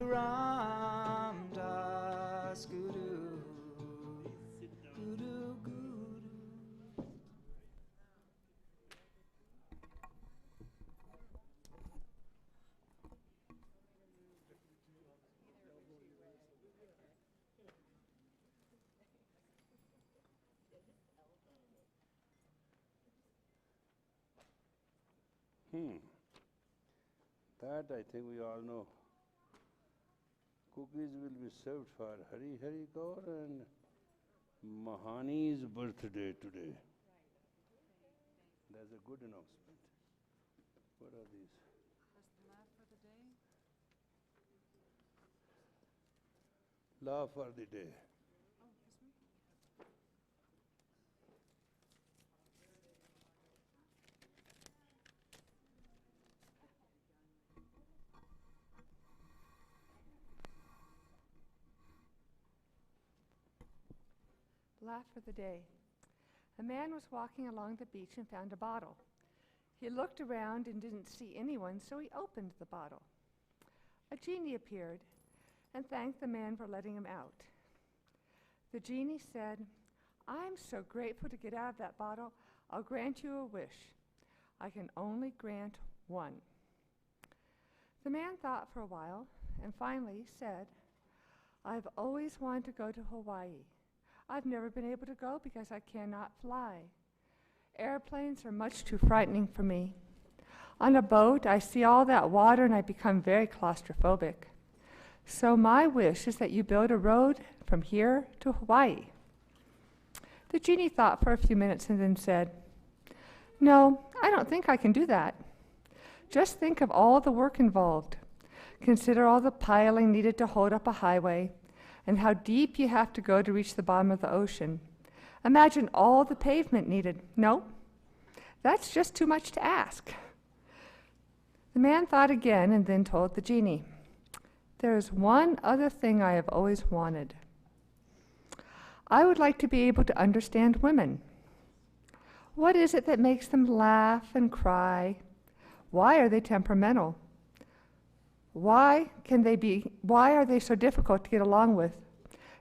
Ram Das Guru Guru Guru. That I think we all know. Cookies will be served for Hari Hari Kaur and Mahani's birthday today. That's a good announcement. What are these? That's the laugh for the day. Laugh for the day. Oh, this one? Laugh for the day. A man was walking along the beach and found a bottle. He looked around and didn't see anyone, so he opened the bottle. A genie appeared and thanked the man for letting him out. The genie said, "I'm so grateful to get out of that bottle. I'll grant you a wish. I can only grant one." The man thought for a while and finally said, "I've always wanted to go to Hawaii. I've never been able to go because I cannot fly. Airplanes are much too frightening for me. On a boat, I see all that water and I become very claustrophobic. So my wish is that you build a road from here to Hawaii." The genie thought for a few minutes and then said, "No, I don't think I can do that. Just think of all the work involved. Consider all the piling needed to hold up a highway and how deep you have to go to reach the bottom of the ocean. Imagine all the pavement needed. No, that's just too much to ask." The man thought again and then told the genie, "There is one other thing I have always wanted. I would like to be able to understand women. What is it that makes them laugh and cry? Why are they temperamental? Why are they so difficult to get along with?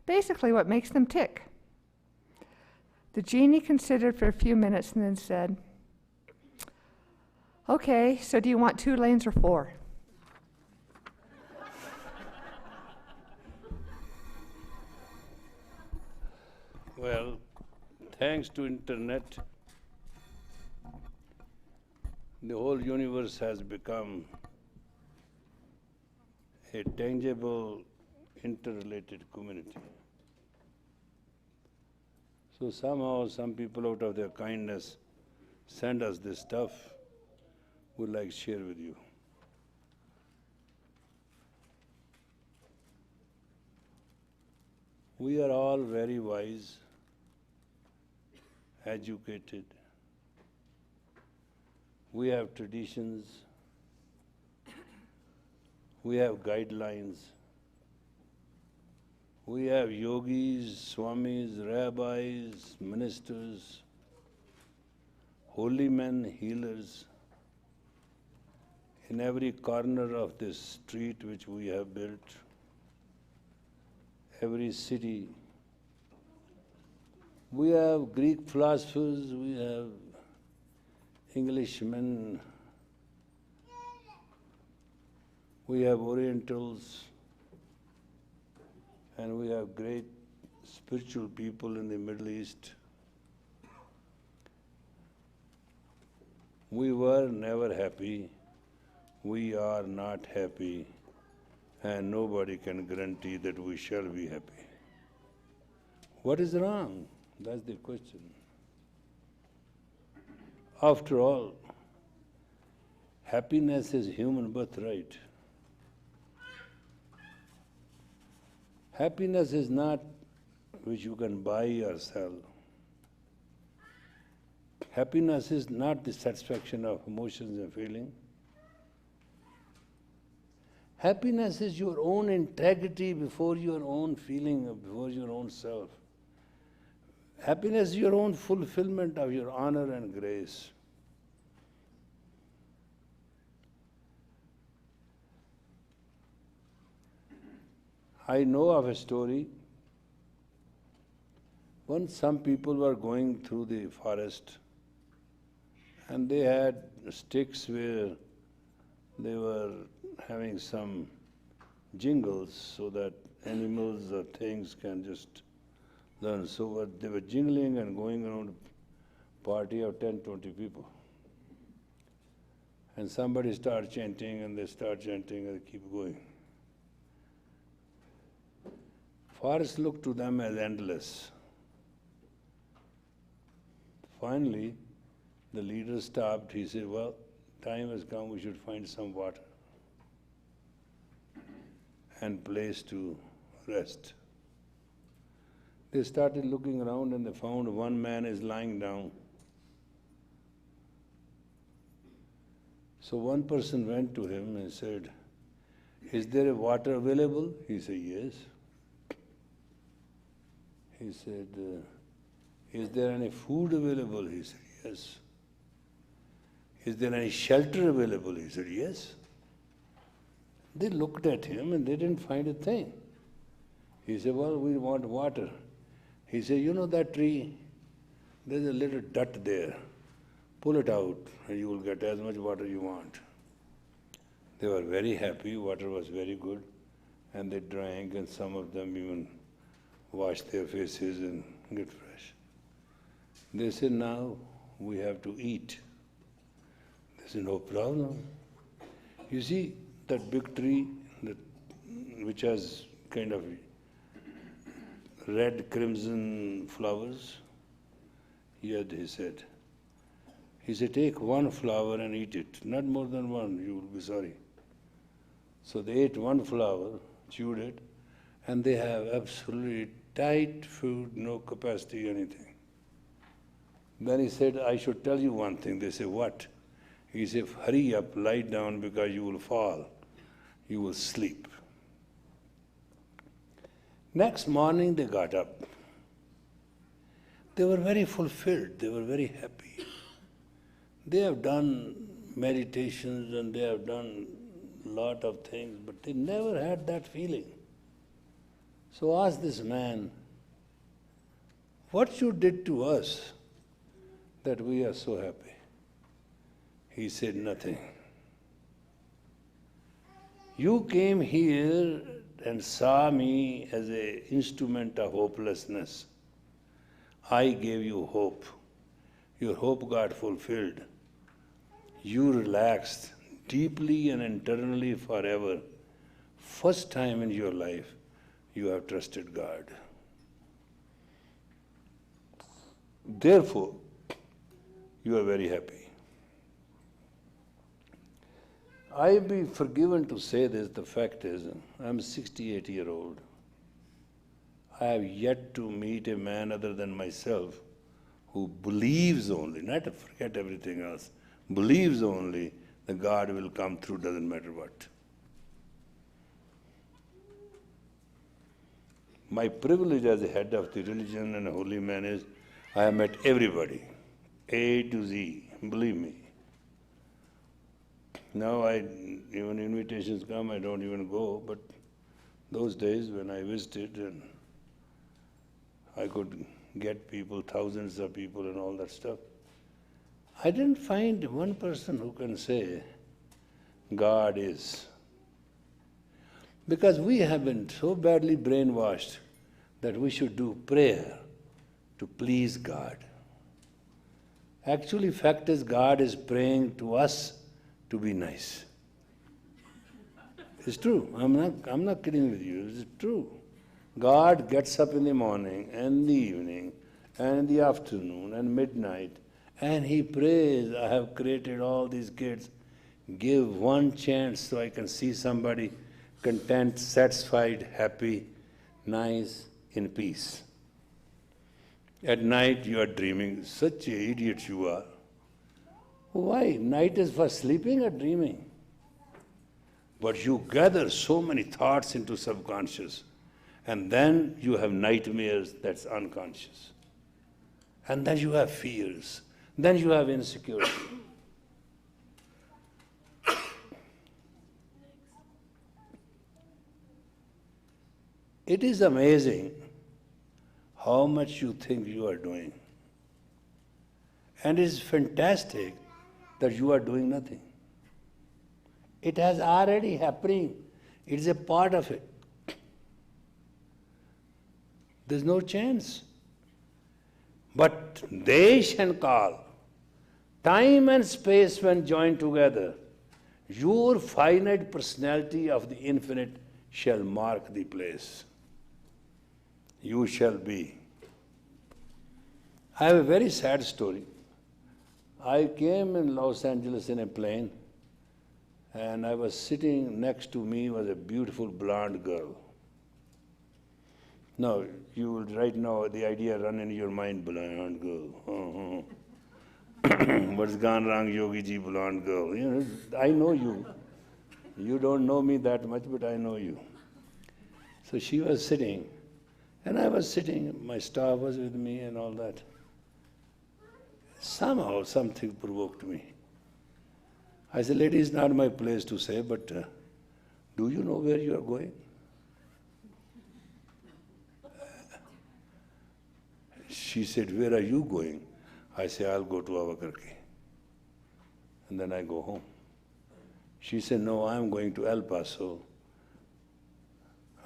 Basically, what makes them tick?" The genie considered for a few minutes and then said, "Okay, so do you want 2 lanes or 4? Well, thanks to internet, the whole universe has become a tangible, interrelated community. So somehow some people out of their kindness send us this stuff we'd like to share with you. We are all very wise, educated. We have traditions. We have guidelines. We have yogis, swamis, rabbis, ministers, holy men, healers. In every corner of this street which we have built, every city, we have Greek philosophers, we have Englishmen, we have Orientals, and we have great spiritual people in the Middle East. We were never happy, we are not happy, and nobody can guarantee that we shall be happy. What is wrong? That's the question. After all, happiness is human birthright. Happiness is not which you can buy or sell. Happiness is not the satisfaction of emotions and feelings. Happiness is your own integrity before your own feeling, before your own self. Happiness is your own fulfillment of your honor and grace. I know of a story. Once some people were going through the forest and they had sticks where they were having some jingles so that animals or things can just learn. So they were jingling and going around a party of 10, 20 people. And somebody starts chanting and they start chanting and they keep going. Forest looked to them as endless. Finally, the leader stopped. He said, well, time has come, we should find some water and place to rest. They started looking around and they found one man is lying down. So one person went to him and said, is there a water available? He said, yes. He said, is there any food available? He said, yes. Is there any shelter available? He said, yes. They looked at him and they didn't find a thing. He said, well, we want water. He said, you know that tree? There's a little dut there. Pull it out and you will get as much water you want. They were very happy, water was very good, and they drank, and some of them even washed their faces and get fresh. They said, now we have to eat. They said, no problem. You see that big tree which has kind of red crimson flowers? Yet he said, take one flower and eat it. Not more than one, you will be sorry. So they ate one flower, chewed it, and they have absolutely tight food, no capacity, anything. Then he said, I should tell you one thing. They say, what? He said, hurry up, lie down because you will fall. You will sleep. Next morning they got up. They were very fulfilled, they were very happy. They have done meditations and they have done a lot of things, but they never had that feeling. So ask this man, what you did to us that we are so happy? He said, nothing. You came here and saw me as an instrument of hopelessness. I gave you hope. Your hope got fulfilled. You relaxed deeply and internally forever. First time in your life, you have trusted God. Therefore, you are very happy. I be forgiven to say this, the fact is, I'm 68-year-old. I have yet to meet a man other than myself who believes only, not to forget everything else, believes only that God will come through, doesn't matter what. My privilege as a head of the religion and a holy man is I have met everybody, A to Z, believe me. Now even invitations come, I don't even go, but those days when I visited and I could get people, thousands of people and all that stuff, I didn't find one person who can say, God is. Because we have been so badly brainwashed that we should do prayer to please God. Actually, fact is, God is praying to us to be nice. It's true. I'm not kidding with you. It's true. God gets up in the morning and the evening and in the afternoon and midnight and He prays, I have created all these kids. Give one chance so I can see somebody content, satisfied, happy, nice, in peace. At night you are dreaming. Such an idiot you are. Why? Night is for sleeping or dreaming? But you gather so many thoughts into subconscious, and then you have nightmares, that's unconscious. And then you have fears. Then you have insecurity. It is amazing how much you think you are doing. And it is fantastic that you are doing nothing. It has already happening. It is a part of it. There's no chance. But Desh and Kaal, time and space when joined together, your finite personality of the infinite shall mark the place. You shall be. I have a very sad story. I came in Los Angeles in a plane, and I was sitting next to me was a beautiful blonde girl. Now, you will right now the idea run in your mind, blonde girl. What's gone wrong, Yogiji, blonde girl? You know, I know you. You don't know me that much, but I know you. So she was sitting, and I was sitting, my staff was with me and all that. Somehow something provoked me. I said, lady, it's not my place to say, but do you know where you are going? She said, where are you going? I said, I'll go to Avakarki. And then I go home. She said, no, I'm going to El Paso.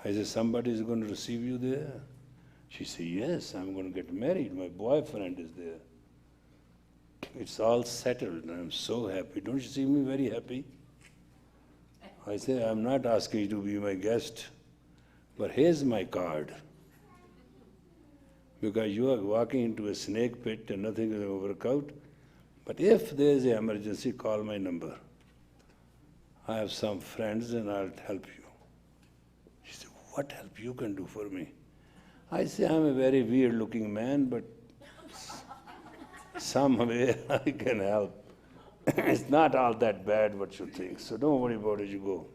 I said, somebody is going to receive you there? She said, yes, I'm going to get married. My boyfriend is there. It's all settled and I'm so happy. Don't you see me very happy? I say, I'm not asking you to be my guest, but here's my card. Because you are walking into a snake pit and nothing is going to work out. But if there is an emergency, call my number. I have some friends and I'll help you. She said, what help you can do for me? I say, I'm a very weird looking man, but somewhere I can help. It's not all that bad what you think, so don't worry about it, you go.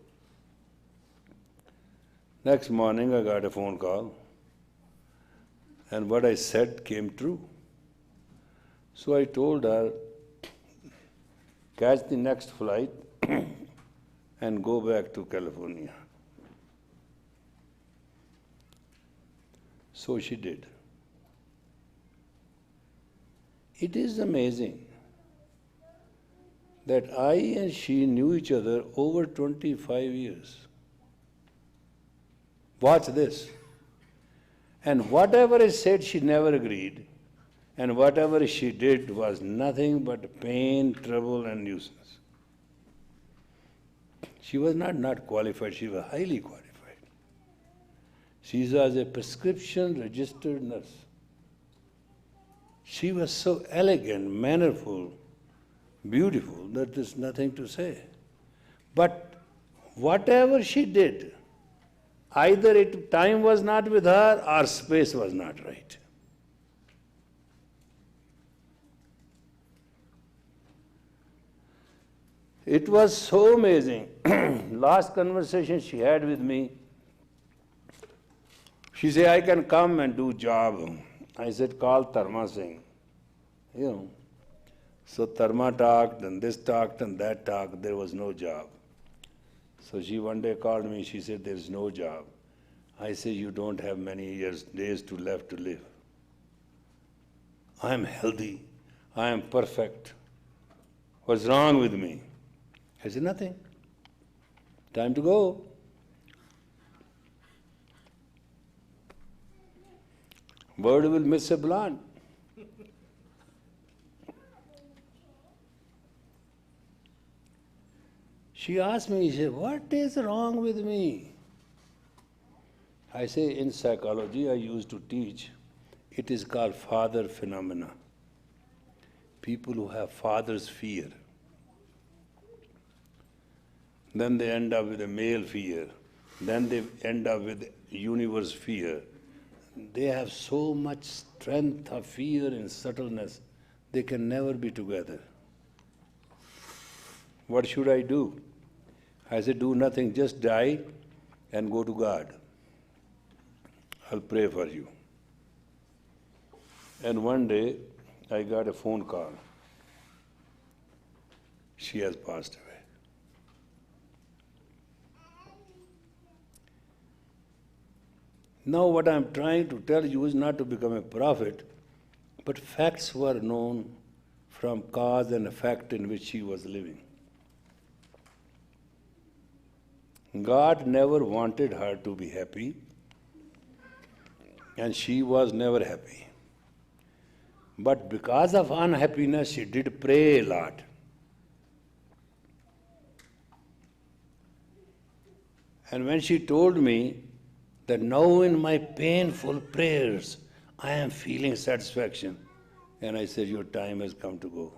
Next morning I got a phone call, and what I said came true. So I told her, catch the next flight and go back to California. So she did. It is amazing that I and she knew each other over 25 years. Watch this. And whatever I said, she never agreed. And whatever she did was nothing but pain, trouble, and nuisance. She was not qualified, she was highly qualified. She was a prescription registered nurse. She was so elegant, mannerful, beautiful that there's nothing to say. But whatever she did, either time was not with her or space was not right. It was so amazing. Last conversation she had with me, she said, I can come and do job. I said, call Tarma Singh. You know. So Tarma talked and this talked and that talked. There was no job. So she one day called me. She said, there's no job. I said, you don't have many days left to live. I am healthy. I am perfect. What's wrong with me? I said, nothing. Time to go. Bird will miss a plant. She asked me, she said, what is wrong with me? I say, in psychology, I used to teach, it is called father phenomena. People who have father's fear. Then they end up with a male fear. Then they end up with universe fear. They have so much strength of fear and subtleness, they can never be together. What should I do? I said, do nothing, just die and go to God. I'll pray for you. And one day, I got a phone call. She has passed away. Now what I am trying to tell you is not to become a prophet, but facts were known from cause and effect in which she was living. God never wanted her to be happy, and she was never happy. But because of unhappiness, she did pray a lot. And when she told me that now in my painful prayers, I am feeling satisfaction, and I said, your time has come to go.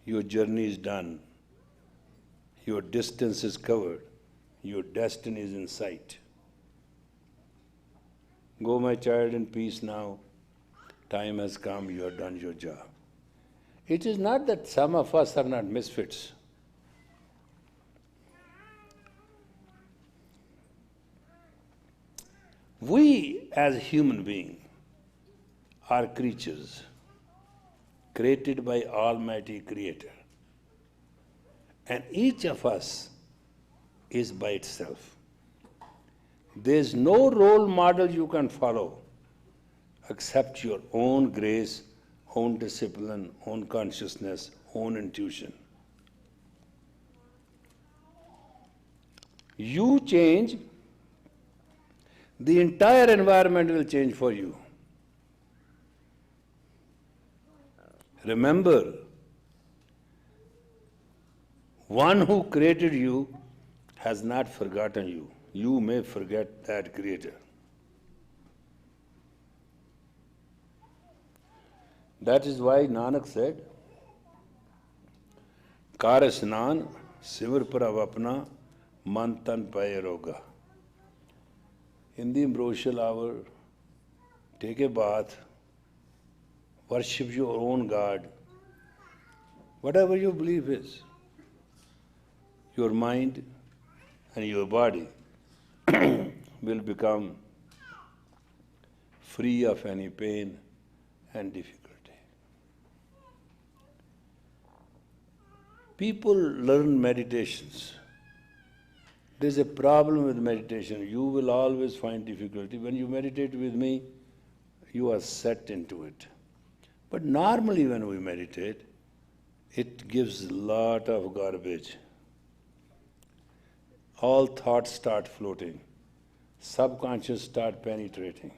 Your journey is done. Your distance is covered. Your destiny is in sight. Go, my child, in peace now. Time has come, you have done your job. It is not that some of us are not misfits. We, as human beings, are creatures created by Almighty Creator. And each of us is by itself. There is no role model you can follow except your own grace, own discipline, own consciousness, own intuition. You change, the entire environment will change for you. Remember, one who created you has not forgotten you. You may forget that Creator. That is why Nanak said, Kar snan, simar prav apna, man tan paye roga. In the ambrosial hour, take a bath, worship your own God, whatever your belief is. Your mind and your body will become free of any pain and difficulty. People learn meditations. There's a problem with meditation. You will always find difficulty. When you meditate with me, you are set into it. But normally when we meditate, it gives a lot of garbage. All thoughts start floating. Subconscious start penetrating.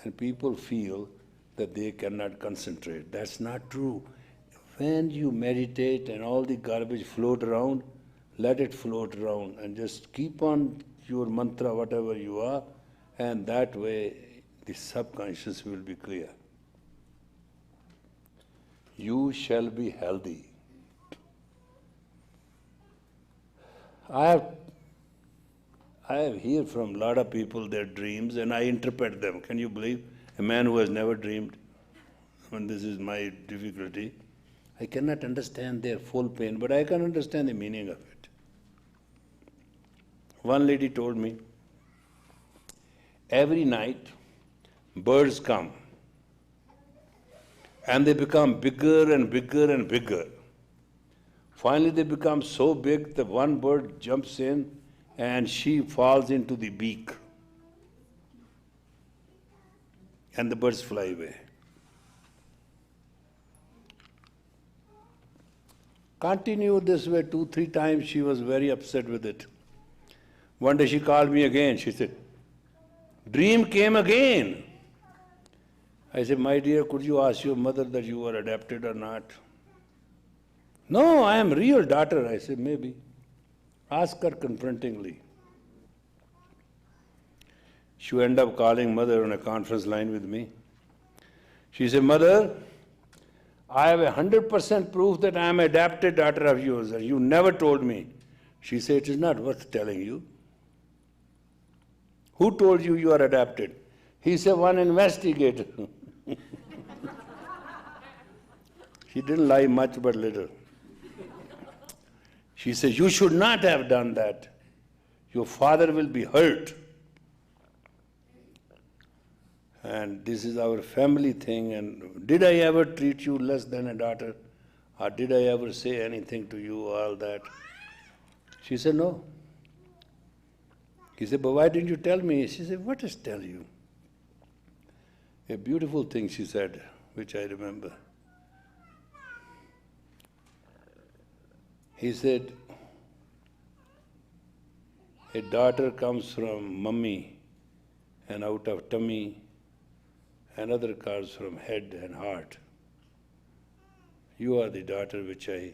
And people feel that they cannot concentrate. That's not true. When you meditate and all the garbage float around, let it float around and just keep on your mantra, whatever you are, and that way the subconscious will be clear. You shall be healthy. I have heard from a lot of people their dreams and I interpret them. Can you believe? A man who has never dreamed, and this is my difficulty, I cannot understand their full pain, but I can understand the meaning of it. One lady told me, every night birds come and they become bigger and bigger and bigger. Finally they become so big that one bird jumps in and she falls into the beak. And the birds fly away. Continued this way 2-3 times, she was very upset with it. One day she called me again, she said, dream came again. I said, my dear, could you ask your mother that you were adopted or not? No, I am real daughter. I said, maybe. Ask her confrontingly. She ended up calling mother on a conference line with me. She said, Mother, I have 100% proof that I am an adopted daughter of yours, and you never told me. She said, it is not worth telling you. Who told you you are adopted? He said, one investigator. She didn't lie much but little. She said, you should not have done that. Your father will be hurt. And this is our family thing, and did I ever treat you less than a daughter? Or did I ever say anything to you, all that? She said, no. He said, but why didn't you tell me? She said, what does tell you? A beautiful thing she said, which I remember. He said, a daughter comes from mummy and out of tummy, another comes from head and heart. You are the daughter which I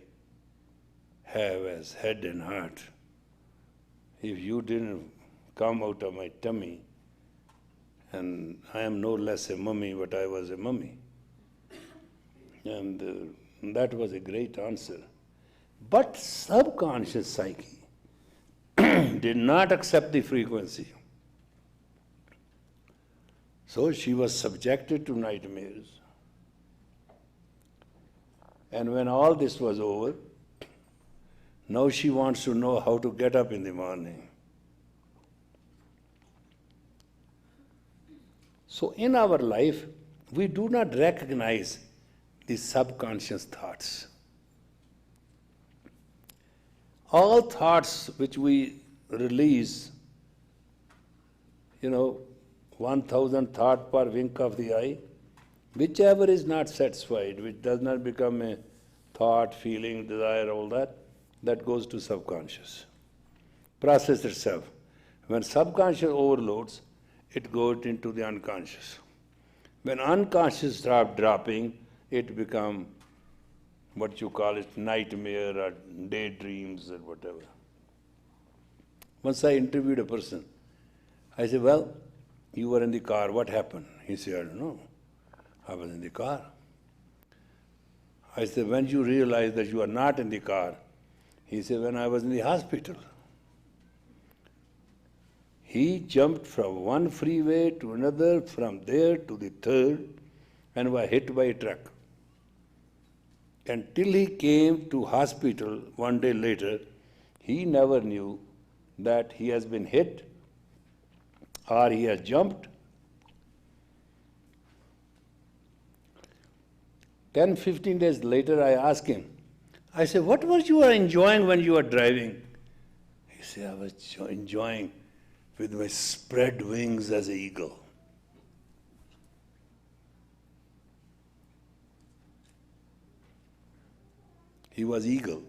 have as head and heart. If you didn't come out of my tummy, and I am no less a mummy, but I was a mummy. And that was a great answer. But subconscious psyche did not accept the frequency. So she was subjected to nightmares. And when all this was over, now she wants to know how to get up in the morning. So in our life, we do not recognize the subconscious thoughts. All thoughts which we release, 1,000 thoughts per wink of the eye, whichever is not satisfied, which does not become a thought, feeling, desire, all that, that goes to subconscious. Process itself. When subconscious overloads, it goes into the unconscious. When unconscious starts dropping, it becomes what you call it, nightmare or daydreams or whatever. Once I interviewed a person. I said, well, you were in the car, what happened? He said, I don't know. I was in the car. I said, when did you realize that you are not in the car? He said, when I was in the hospital. He jumped from one freeway to another, from there to the third, and was hit by a truck. Until he came to hospital one day later, he never knew that he has been hit or he has jumped. 10, 15 days later, I asked him, I said, what was you enjoying when you were driving? He said, I was enjoying with my spread wings as an eagle. He was eagle.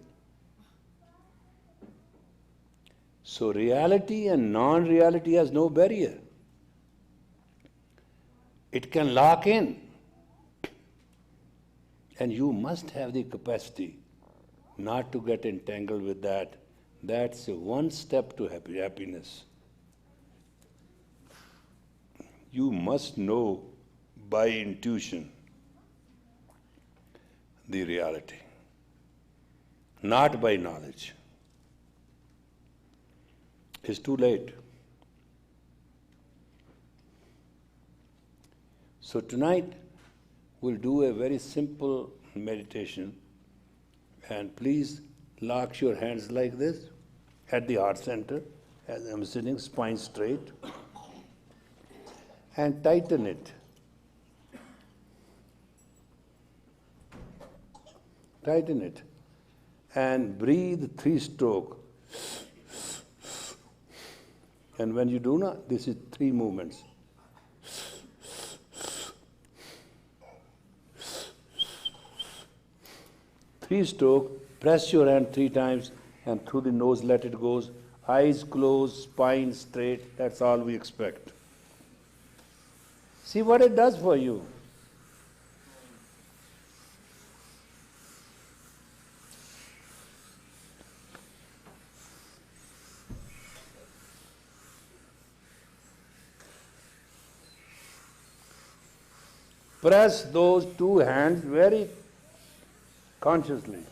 So reality and non-reality has no barrier. It can lock in. And you must have the capacity not to get entangled with that. That's one step to happiness. You must know by intuition the reality, not by knowledge. It's too late. So tonight we'll do a very simple meditation, and please lock your hands like this at the heart center as I'm sitting, spine straight, and tighten it. Tighten it. And breathe 3-stroke. And when you do not, this is 3 movements. 3-stroke, press your hand 3 times and through the nose let it go. Eyes closed, spine straight, that's all we expect. See what it does for you. Press those 2 hands very consciously.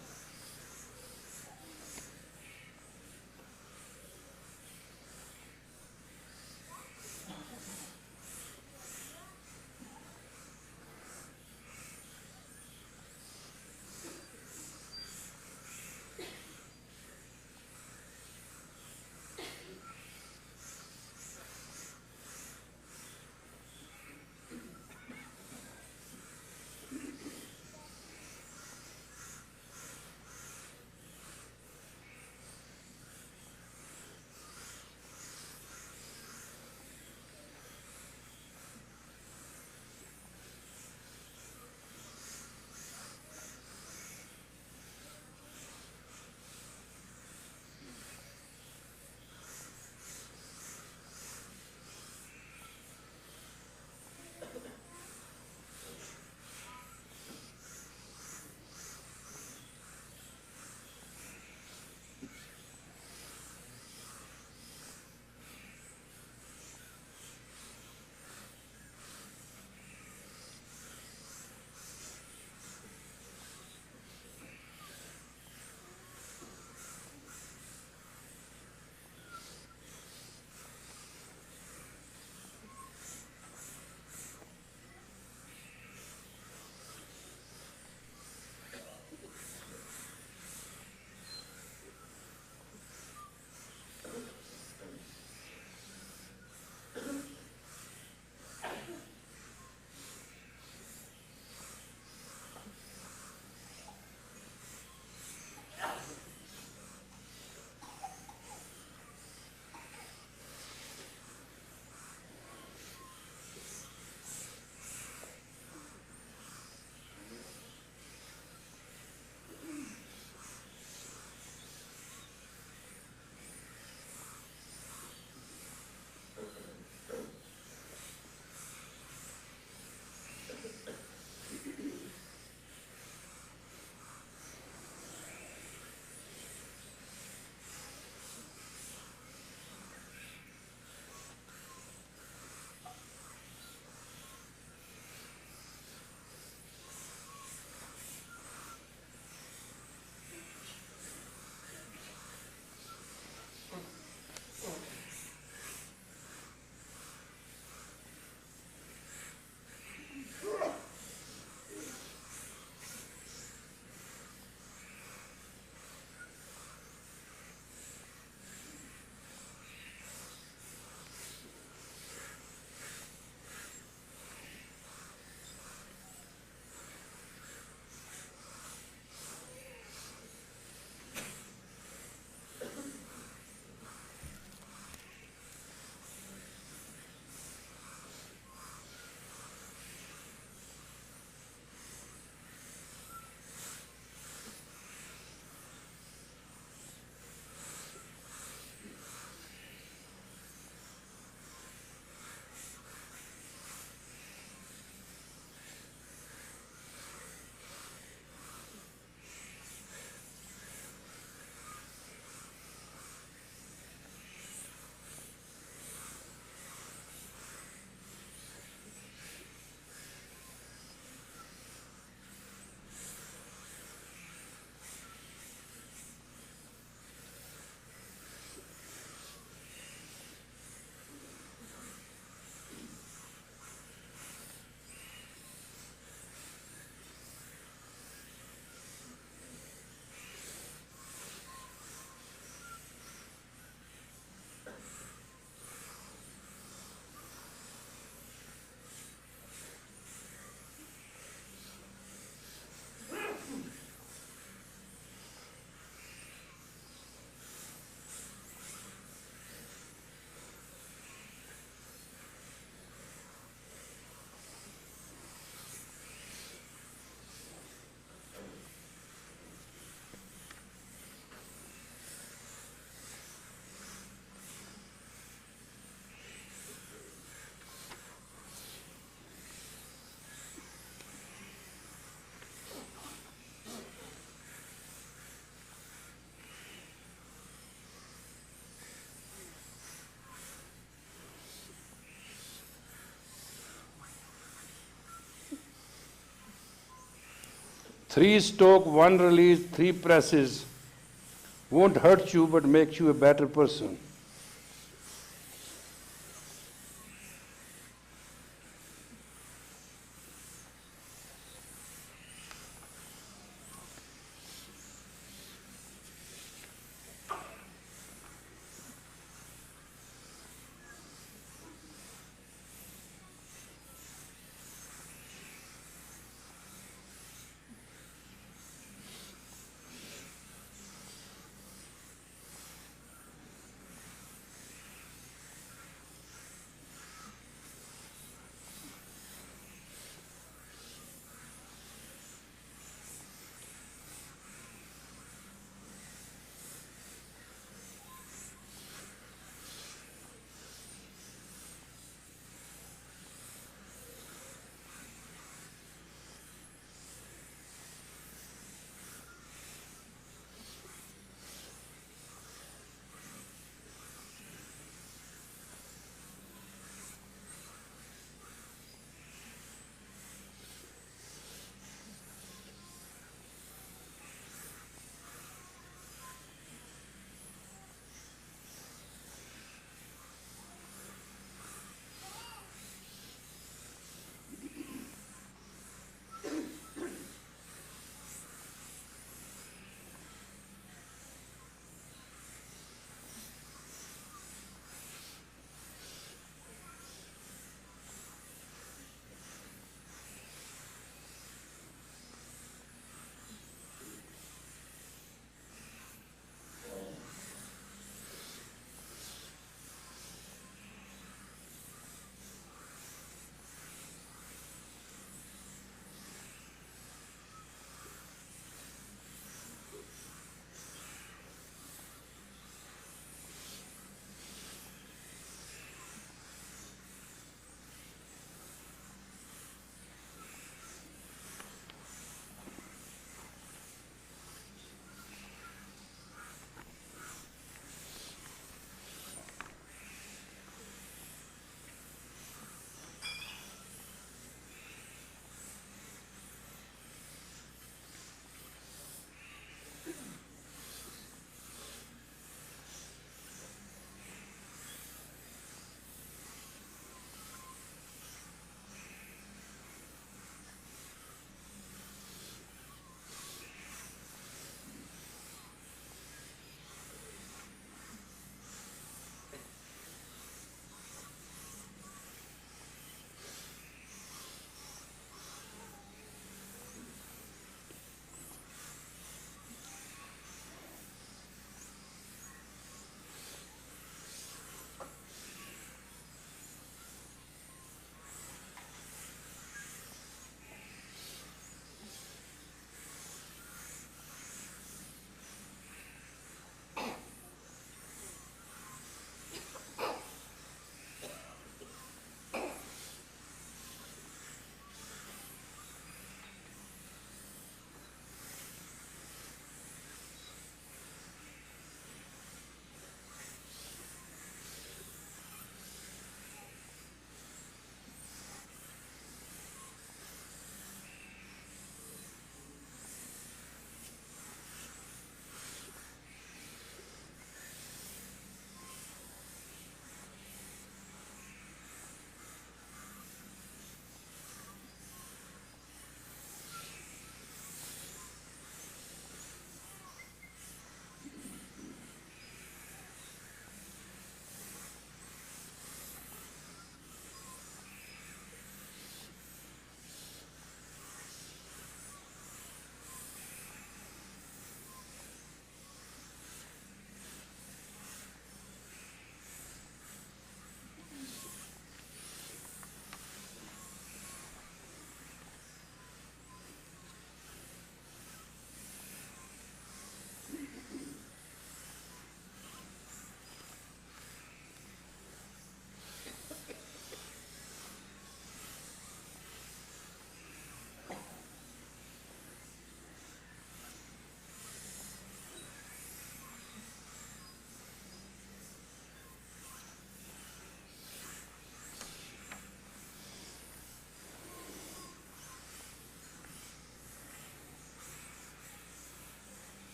3 stroke, 1 release, 3 presses won't hurt you but makes you a better person.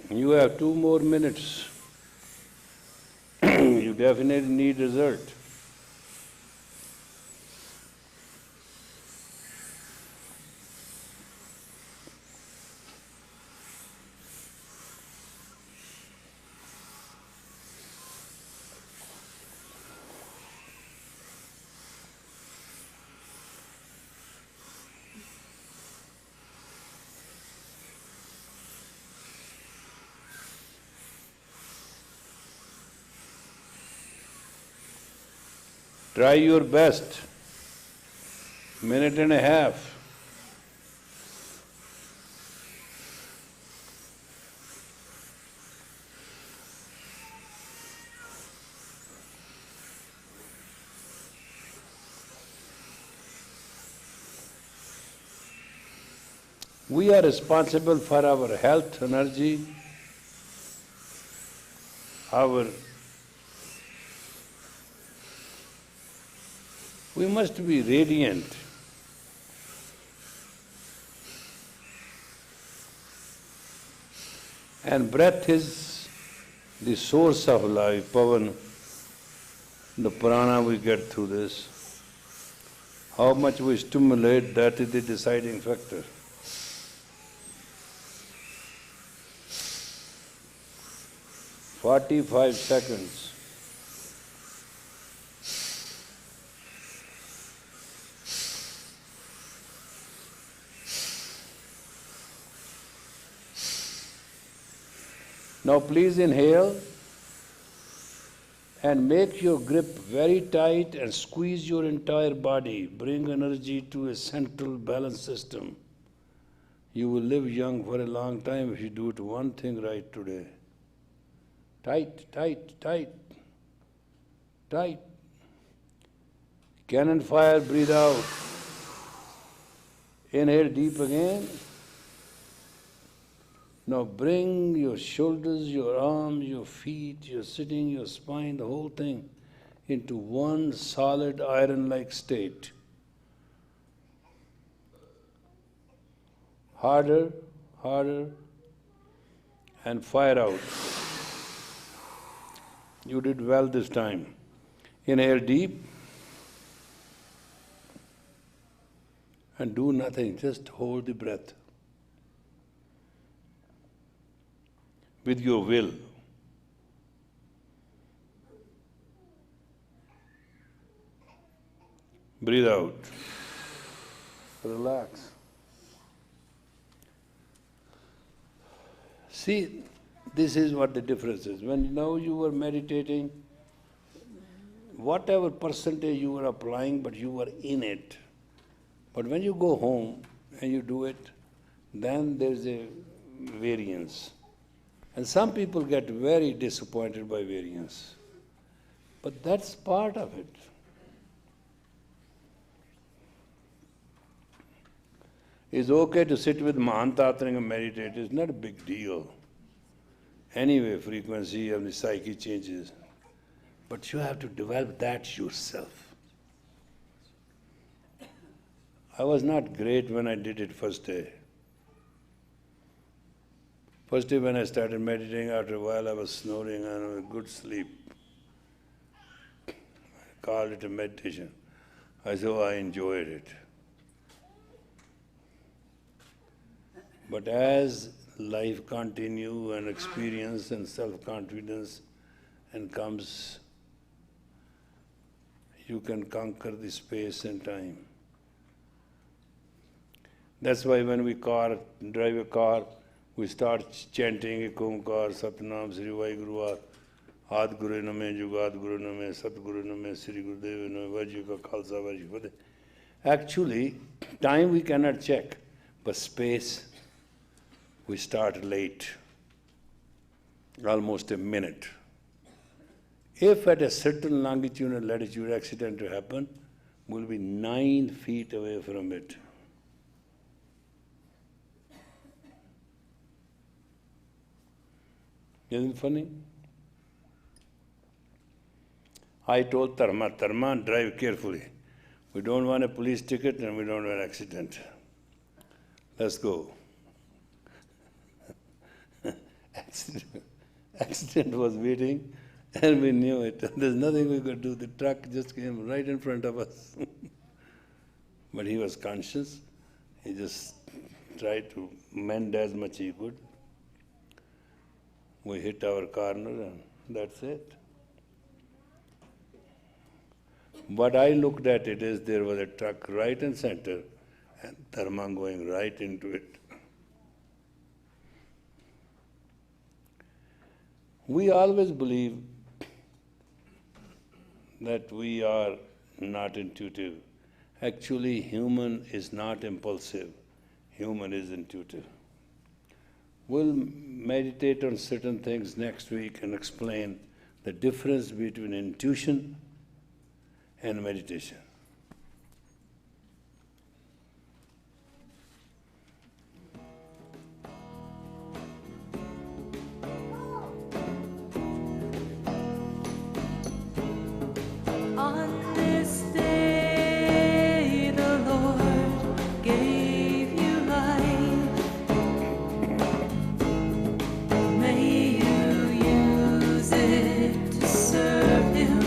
You have 2 more minutes. You definitely need result. Try your best. Minute and a half. We are responsible for our health, energy, our... We must be radiant. And breath is the source of life, Pavan, the prana we get through this. How much we stimulate, that is the deciding factor. "45 seconds. Now please inhale and make your grip very tight and squeeze your entire body. Bring energy to a central balance system. You will live young for a long time if you do it one thing right today. Tight, tight, tight, tight. Cannon fire, breathe out. Inhale deep again. Now bring your shoulders, your arms, your feet, your sitting, your spine, the whole thing into one solid iron-like state. Harder, harder, and fire out. You did well this time. Inhale deep and do nothing, just hold the breath with your will. Breathe out. Relax. See, this is what the difference is. When now you were meditating, whatever percentage you were applying, but you were in it. But when you go home and you do it, then there's a variance. And some people get very disappointed by variance. But that's part of it. It's okay to sit with Mahantatring and meditate. It's not a big deal. Anyway, frequency of the psyche changes. But you have to develop that yourself. I was not great when I did it first day. First day when I started meditating, after a while I was snoring and I was good sleep. I called it a meditation. I said, oh, I enjoyed it. But as life continues and experience and self-confidence and comes, you can conquer the space and time. That's why when we drive a car, we start chanting Ek Omkar, Satnam, Sri Vaheguru, Ad Guru Name, Jugad Guru Name, Sat Guru Name, Sri Gurudev Name, Vajji Ka Khalsa, Vajji Fateh. Actually, time we cannot check, but space, we start late, almost a minute. If at a certain longitude and latitude accident to happen, we'll be 9 feet away from it. Isn't it funny? I told Dharma, drive carefully. We don't want a police ticket and we don't want an accident. Let's go. Accident was waiting and we knew it. There's nothing we could do. The truck just came right in front of us. But he was conscious. He just tried to mend as much he could. We hit our corner and that's it. What I looked at it is there was a truck right in center and Dharma going right into it. We always believe that we are not intuitive. Actually, human is not impulsive. Human is intuitive. We'll meditate on certain things next week and explain the difference between intuition and meditation. On this day the Lord gave you life. May you use it to serve Him.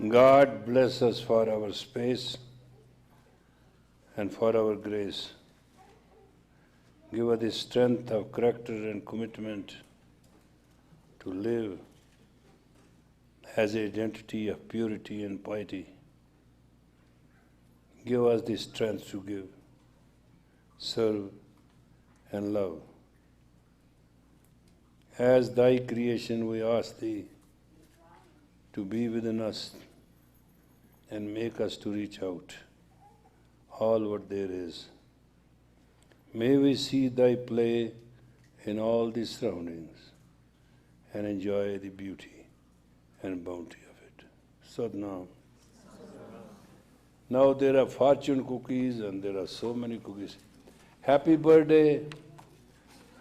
God bless us for our space and for our grace. Give us the strength of character and commitment to live as an identity of purity and piety. Give us the strength to give, serve, and love. As thy creation, we ask thee to be within us and make us to reach out all what there is. May we see thy play in all the surroundings and enjoy the beauty and bounty of it. Sadnam. Now there are fortune cookies and there are so many cookies. Happy birthday,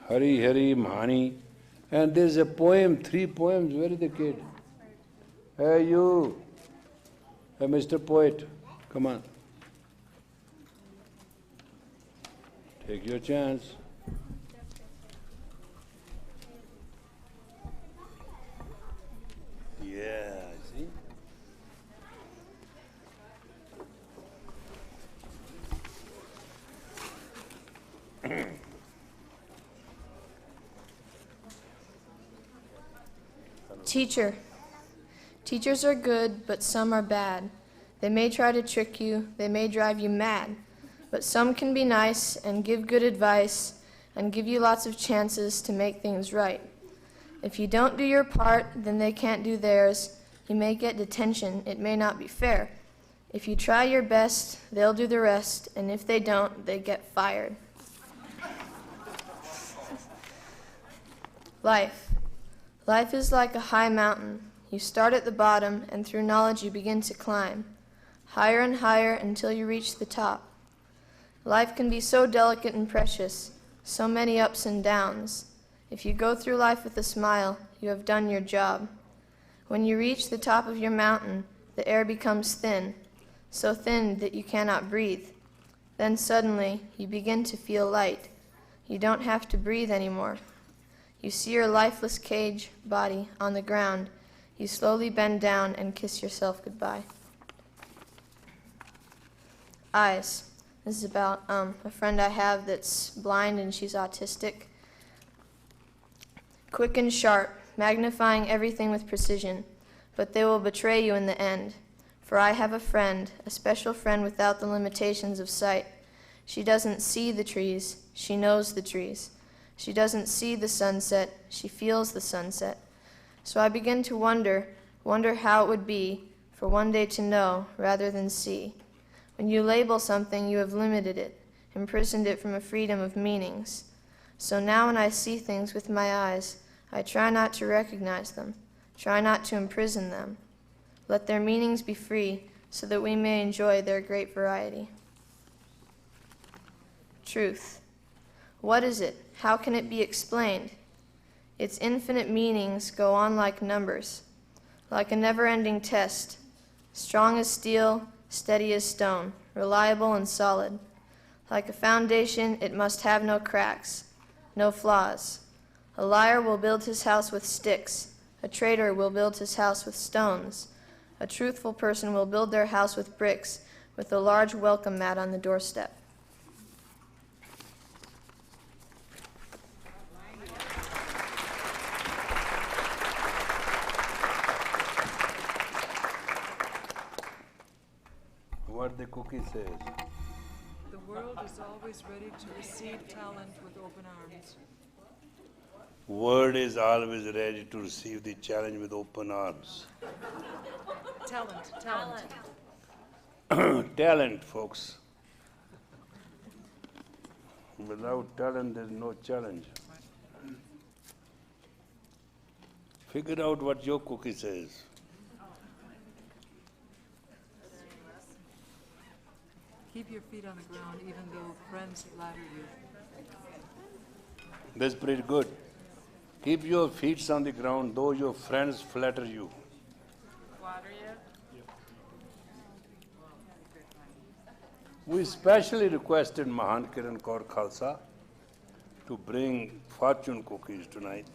Hari Hari Mahani. And there's a poem, 3 poems. Where is the kid? Hey you, hey Mr. Poet, come on. Take your chance. Yeah, see? Teacher. Teachers are good, but some are bad. They may try to trick you, they may drive you mad. But some can be nice and give good advice and give you lots of chances to make things right. If you don't do your part, then they can't do theirs. You may get detention, it may not be fair. If you try your best, they'll do the rest, and if they don't, they get fired. Life. Life is like a high mountain. You start at the bottom, and through knowledge you begin to climb, higher and higher until you reach the top. Life can be so delicate and precious, so many ups and downs. If you go through life with a smile, you have done your job. When you reach the top of your mountain, the air becomes thin, so thin that you cannot breathe. Then suddenly, you begin to feel light. You don't have to breathe anymore. You see your lifeless cage body on the ground. You slowly bend down and kiss yourself goodbye. Eyes. This is about a friend I have that's blind and she's autistic. Quick and sharp, magnifying everything with precision, but they will betray you in the end. For I have a friend, a special friend without the limitations of sight. She doesn't see the trees, she knows the trees. She doesn't see the sunset, she feels the sunset. So I begin to wonder how it would be for one day to know rather than see. When you label something, you have limited it, imprisoned it from a freedom of meanings. So now when I see things with my eyes, I try not to recognize them, try not to imprison them. Let their meanings be free so that we may enjoy their great variety. Truth. What is it? How can it be explained? Its infinite meanings go on like numbers, like a never-ending test, strong as steel, steady as stone, reliable and solid. Like a foundation, it must have no cracks, no flaws. A liar will build his house with sticks. A traitor will build his house with stones. A truthful person will build their house with bricks, with a large welcome mat on the doorstep. What the cookie says. The world is always ready to receive talent with open arms. World is always ready to receive the challenge with open arms. Talent. Talent, folks. Without talent, there's no challenge. Figure out what your cookie says. Keep your feet on the ground even though friends flatter you. That's pretty good. Keep your feet on the ground, though your friends flatter you. Flatter you? We specially requested Mahan Kiran Kaur Khalsa to bring fortune cookies tonight.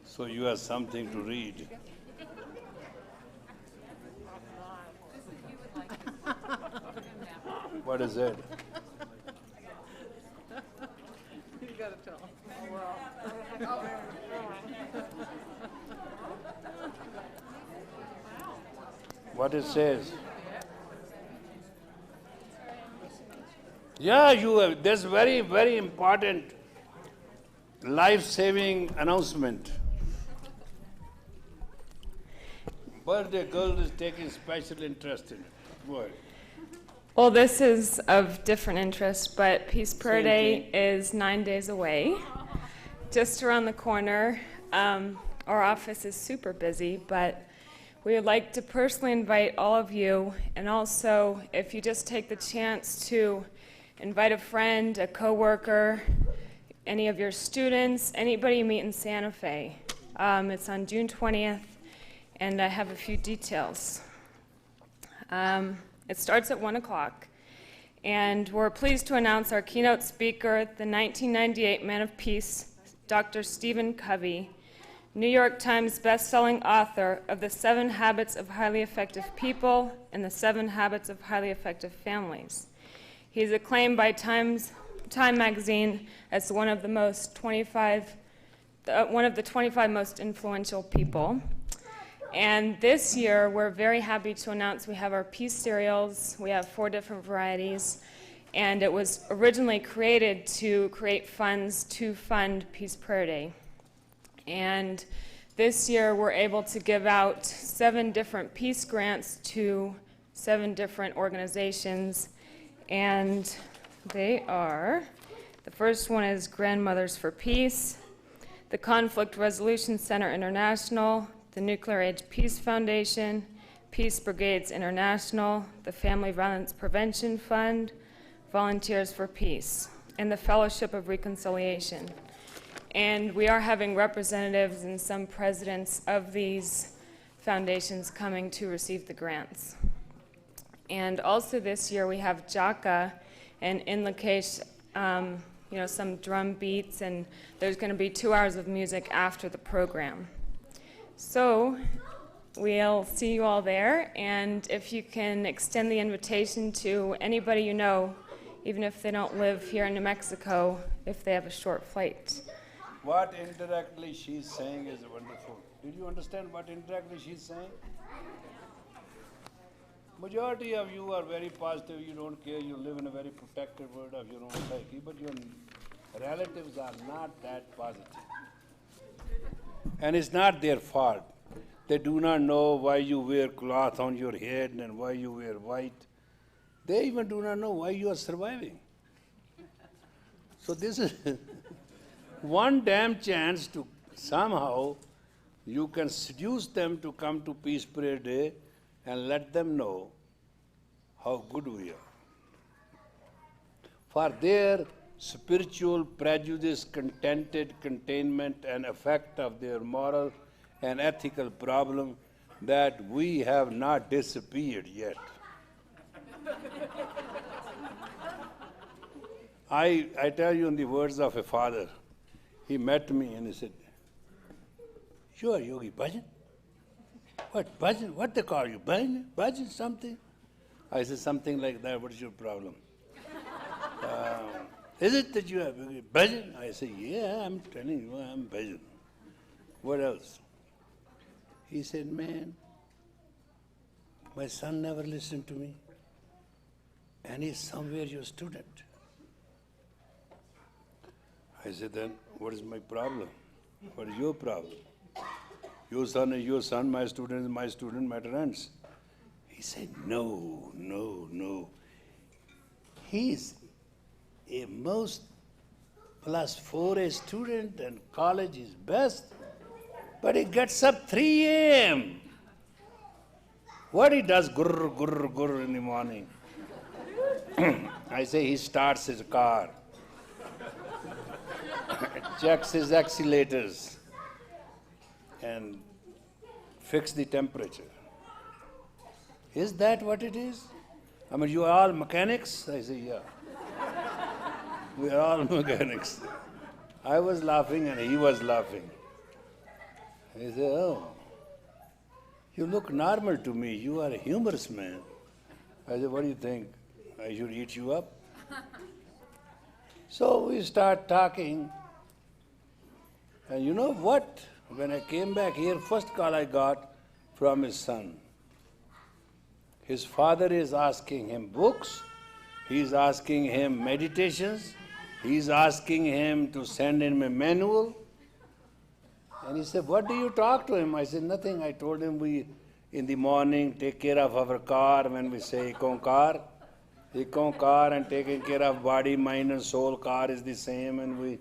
So you have something to read. What is it? You gotta tell him. What it says? Yeah, you have. There's very, very important life-saving announcement. Birthday girl is taking special interest in it. What? Well, this is of different interest, but Peace Prayer Same Day thing. is 9 days away, just around the corner. Our office is super busy, but we would like to personally invite all of you, and also if you just take the chance to invite a friend, a coworker, any of your students, anybody you meet in Santa Fe. It's on June 20th, and I have a few details. It starts at 1 o'clock, and we're pleased to announce our keynote speaker, the 1998 Man of Peace, Dr. Stephen Covey, New York Times best-selling author of The 7 Habits of Highly Effective People and The 7 Habits of Highly Effective Families. He's acclaimed by Time magazine as one of the 25 most influential people. And this year, we're very happy to announce we have our Peace cereals. We have 4 different varieties, and it was originally created to create funds to fund Peace Prayer Day. And this year, we're able to give out 7 different peace grants to 7 different organizations, and they are, the first one is Grandmothers for Peace, the Conflict Resolution Center International, the Nuclear Age Peace Foundation, Peace Brigades International, the Family Violence Prevention Fund, Volunteers for Peace, and the Fellowship of Reconciliation. And we are having representatives and some presidents of these foundations coming to receive the grants. And also this year we have Jaka and in Lakesh, some drum beats, and there's going to be 2 hours of music after the program. So we'll see you all there, and if you can extend the invitation to anybody you know, even if they don't live here in New Mexico, if they have a short flight. What indirectly she's saying is wonderful. Did you understand what indirectly she's saying? Majority of you are very positive, you don't care, you live in a very protected world of your own psyche, but your relatives are not that positive. And it's not their fault. They do not know why you wear cloth on your head and why you wear white. They even do not know why you are surviving. So this is one damn chance to somehow you can seduce them to come to Peace Prayer Day and let them know how good we are. For their spiritual prejudice, contented containment and effect of their moral and ethical problem that we have not disappeared yet. I tell you in the words of a father, he met me and he said, "You are Yogi Bhajan?" "What, Bhajan? What they call you? Bhajan? Bhajan something?" I said, "Something like that. What is your problem?" "Is it that you have Bhajan?" I said, "Yeah, I'm telling you, I'm Bhajan. What else?" He said, "Man, my son never listened to me, and he's somewhere your student." I said, "Then what is my problem? What is your problem? Your son is your son, my student is my student, matter ends." He said, No. He's a most +4 student and college is best, but he gets up 3 a.m. What he does, gurr in the morning. I say he starts his car, checks his accelerators, and fix the temperature. Is that what it is? I mean, you are all mechanics? I say, yeah. We are all mechanics. I was laughing and he was laughing. He said, "Oh, you look normal to me. You are a humorous man." I said, "What do you think? I should eat you up. So we start talking. And you know what? When I came back here, first call I got from his son. His father is asking him books, he's asking him meditations, he's asking him to send him a manual. And he said, what do you talk to him? I said, nothing. I told him we, in the morning, take care of our car when we say Ikonkar. Ikonkar and taking care of body, mind and soul, car is the same, and we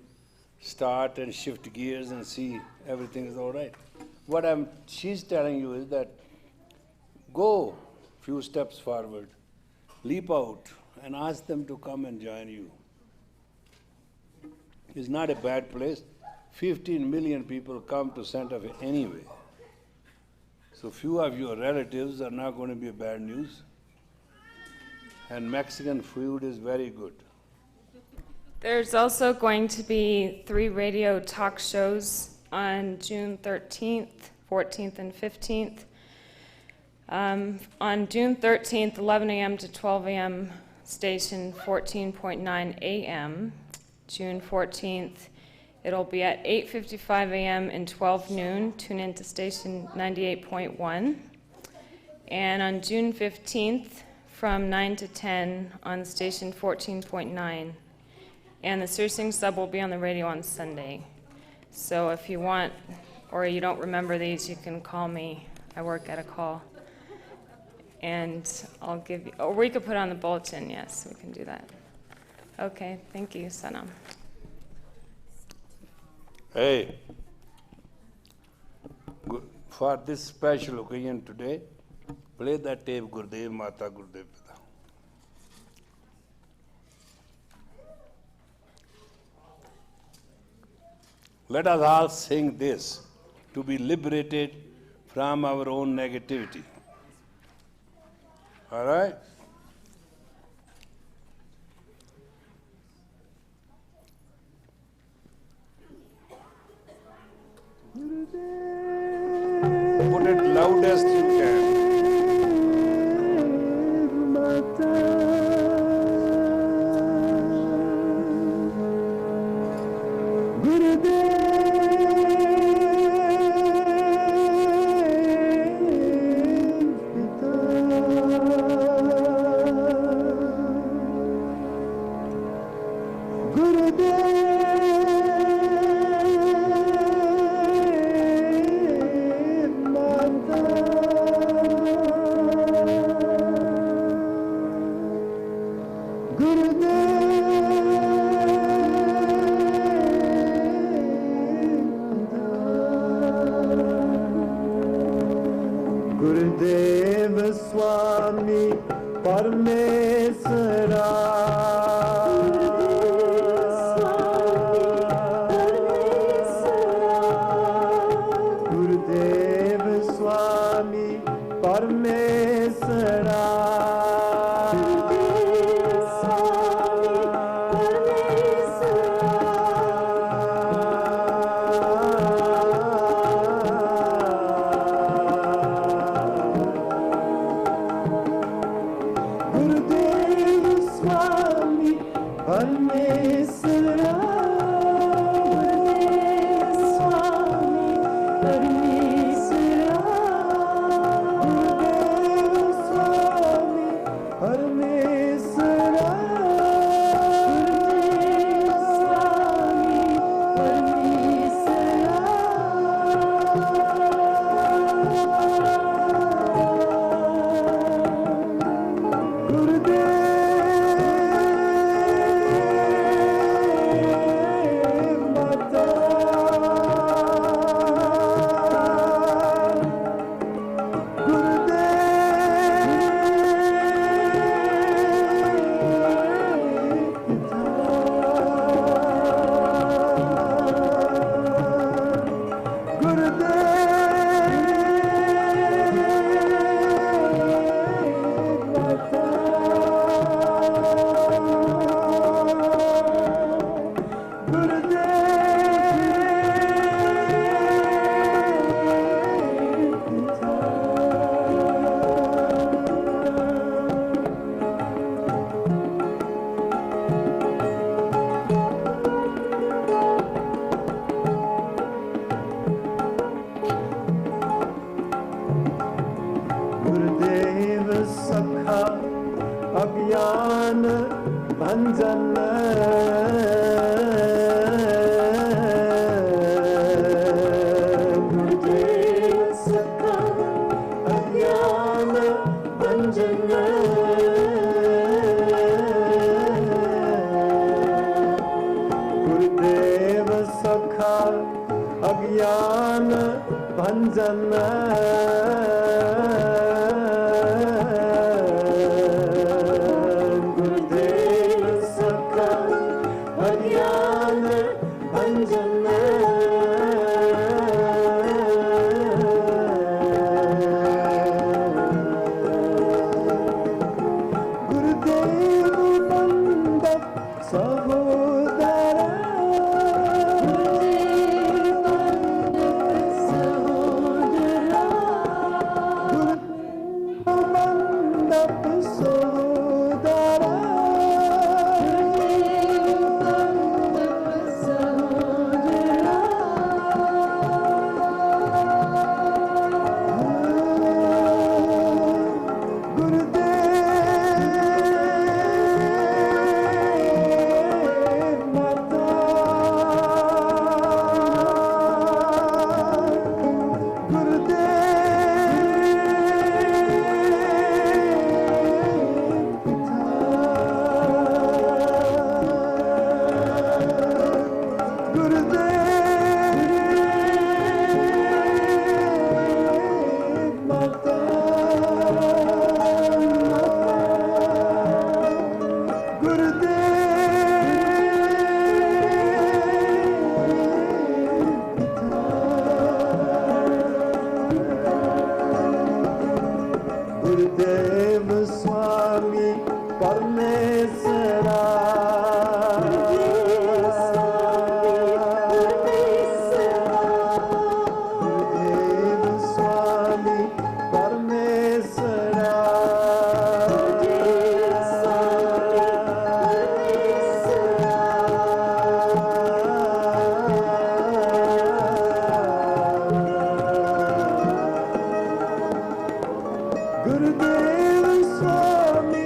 start and shift gears and see everything is all right. What she's telling you is that go few steps forward, leap out, and ask them to come and join you. It's not a bad place. 15 million people come to Santa Fe anyway. So few of your relatives are not going to be bad news. And Mexican food is very good. There's also going to be 3 radio talk shows on June 13th, 14th, and 15th. On June 13th, 11 a.m. to 12 a.m., station 14.9 a.m. June 14th, it'll be at 8:55 a.m. and 12 noon. Tune into station 98.1. And on June 15th, from 9 to 10 on station 14.9. And the Searsing sub will be on the radio on Sunday. So if you want, or you don't remember these, you can call me. I work at a call. And I'll give you, or we could put it on the bulletin, yes, we can do that. Okay, thank you, Sanam. Hey, for this special occasion today, play that tape, Gurudev Mata, Gurudev Pita. Let us all sing this to be liberated from our own negativity. All right? Put it loudest you can. गुरुदेव स्वामी परमेश्वरा गुरुदेव स्वामी परमेश्वरा गुरुदेव भंजन गुरुदेव सखा अज्ञान भंजन गुरुदेव सखा अज्ञान भंजन गुरुदेव सखा अज्ञान भंजन गुरुदेव मंडप सहोदरा मंडप सहोदरा गुरुदेव माता गुरुदेव स्वामी परमेश्वरा गुरुदेव स्वामी परमेश्वरा गुरुदेव स्वामी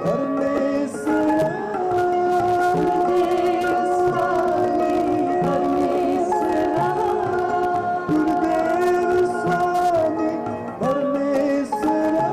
परमेश्वरा गुरुदेव स्वामी परमेश्वरा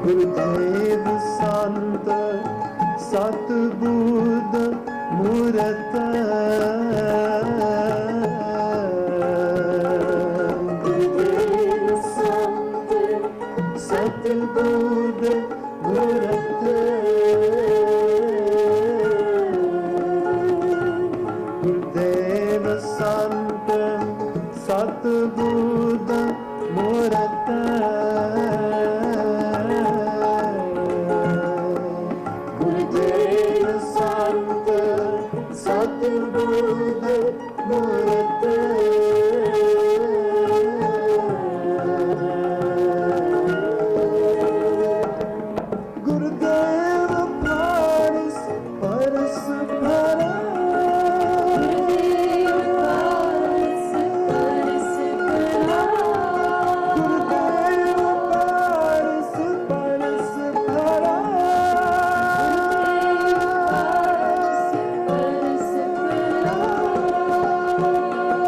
गुरुदेव संत सतबुद्ध मूरत गुरुदेव संत सतबुद्ध मूरत गुरुदेव संत सतबुद्ध मूरत गुरुदेव संत सतबुद्ध मूरत गुरुदेव पारस परस भरा गुरुदेव पारस परस भरा गुरुदेव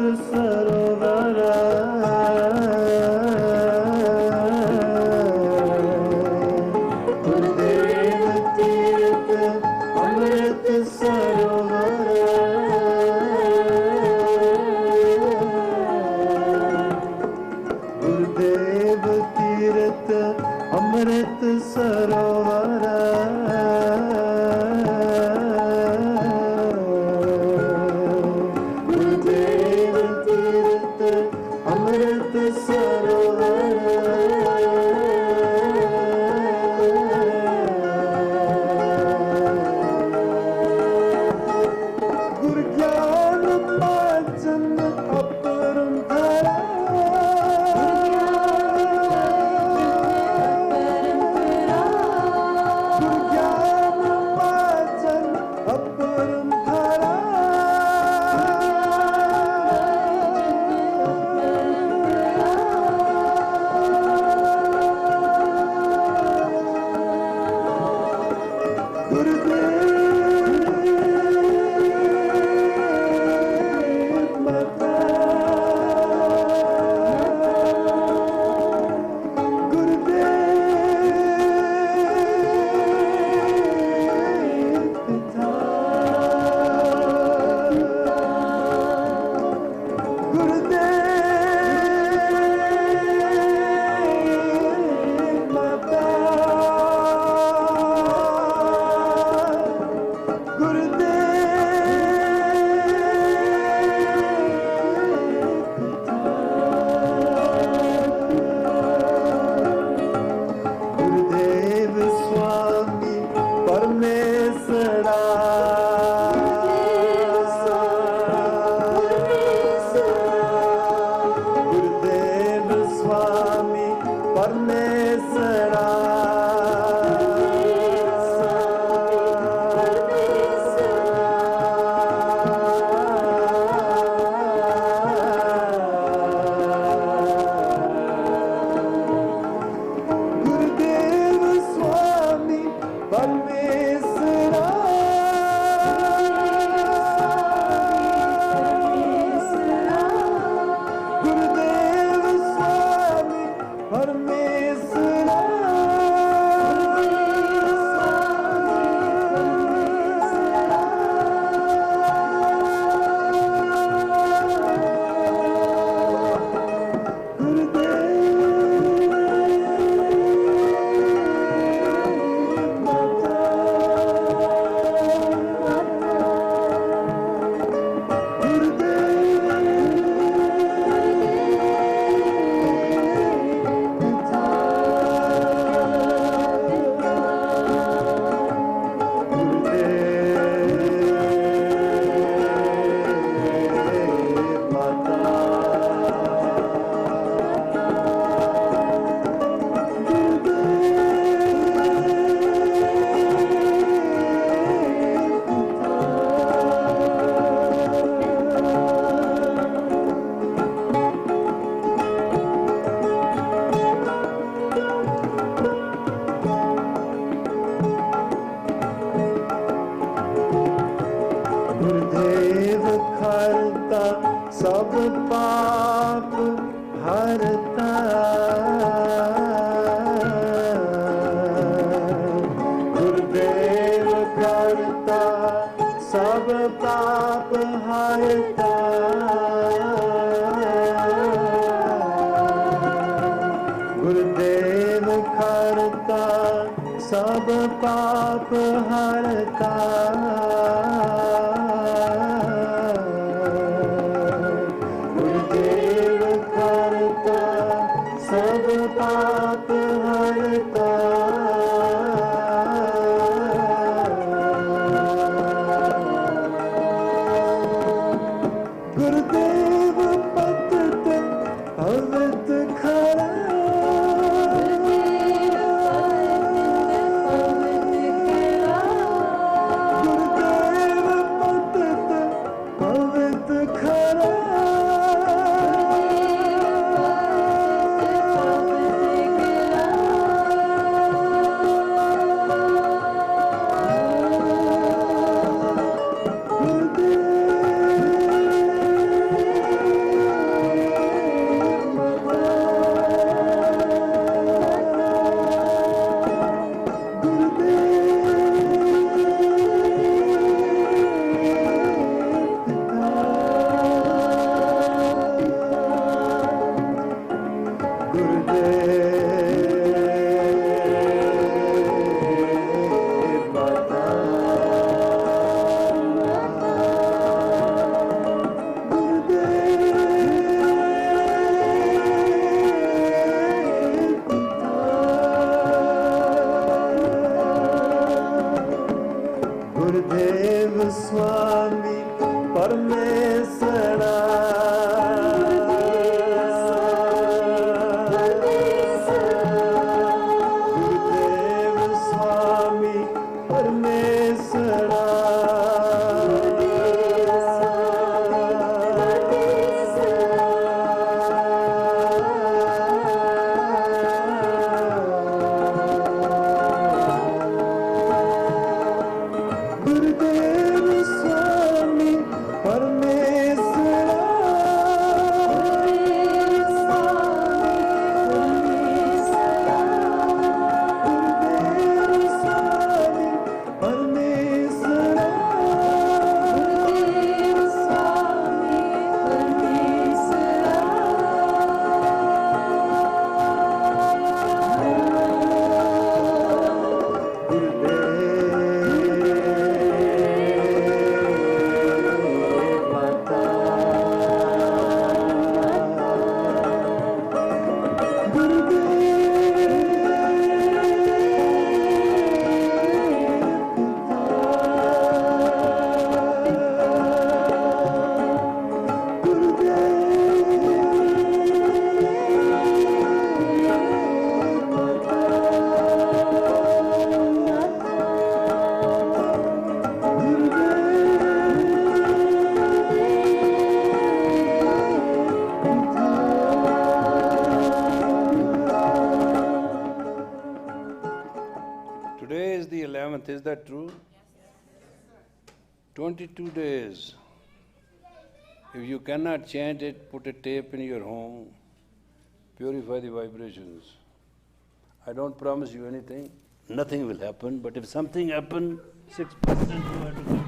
सरोवर गुरुदेव तीर्थ अमृत सरोवर गुरुदेव तीर्थ अमृत सरोवर गुरुदेव तीर्थ अमृत सरोवर गुरु ज्ञान पाचन अपरम धरा गुरु ज्ञान पाचन अपरम धरा गुरुदेव माता गुरुदेव पिता गुरुदेव माता गुरुदेव स्वामी परमेश्वरा गुरुदेव स्वामी परमेश्वरा गुरुदेव स्वामी परमेश्वरा गुरुदेव स्वामी परमेश्वरा गुरुदेव हरता सब पाप हरता गुरुदेव हरता सब पाप हरता गुरुदेव हरता सब पाप हरता गुरुदेव हरता सब पाप हरता गुरुदेव पतित पवित खरा गुरुदेव पतित पवित खरा गुरुदेव Is that true? 22 days. If you cannot chant it, put a tape in your home, purify the vibrations. I don't promise you anything. Nothing will happen, but if something happens, 6% you have to give